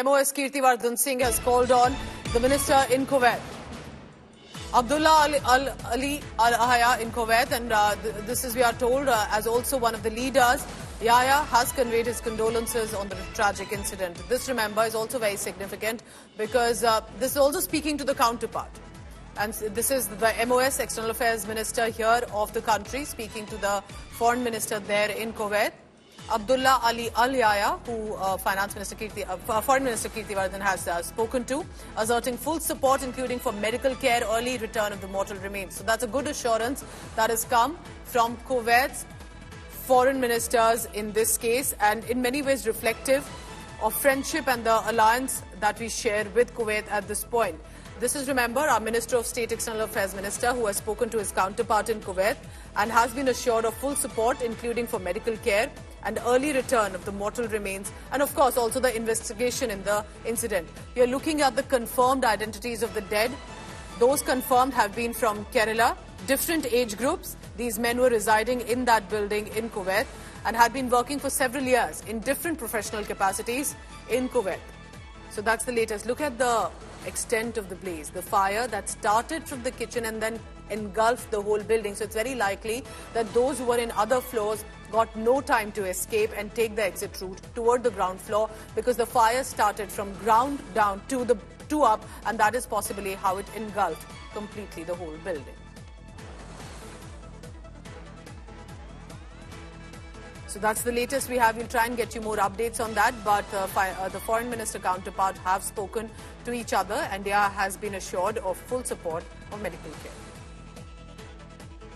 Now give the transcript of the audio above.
MOS Kirtiwardhan Singh has called on the minister in Kuwait, Abdullah Ali Al-Ahaya in Kuwait, and this is, we are told, as also one of the leaders. Yahya has conveyed his condolences on the tragic incident. This, remember, is also very significant because this is also speaking to the counterpart. And this is the MOS External Affairs Minister here of the country speaking to the Foreign Minister there in Kuwait, Abdullah Ali Al-Ahaya, who Foreign Minister Kirtiwardhan has spoken to, asserting full support, including for medical care, early return of the mortal remains. So that's a good assurance that has come from Kuwait's foreign ministers in this case, and in many ways reflective of friendship and the alliance that we share with Kuwait at this point. This is, remember, our Minister of State, External Affairs Minister, who has spoken to his counterpart in Kuwait and has been assured of full support, including for medical care and early return of the mortal remains, and of course also the investigation in the incident. We are looking at the confirmed identities of the dead. Those confirmed have been from Kerala, different age groups. These men were residing in that building in Kuwait and had been working for several years in different professional capacities in Kuwait. So that's the latest. Look at the extent of the blaze, the fire that started from the kitchen and then engulfed the whole building. So it's very likely that those who were in other floors got no time to escape and take the exit route toward the ground floor, because the fire started from ground down to up, and that is possibly how it engulfed completely the whole building. So that's the latest we have. We'll try and get you more updates on that. But the foreign minister counterpart have spoken to each other, and India has been assured of full support of medical care.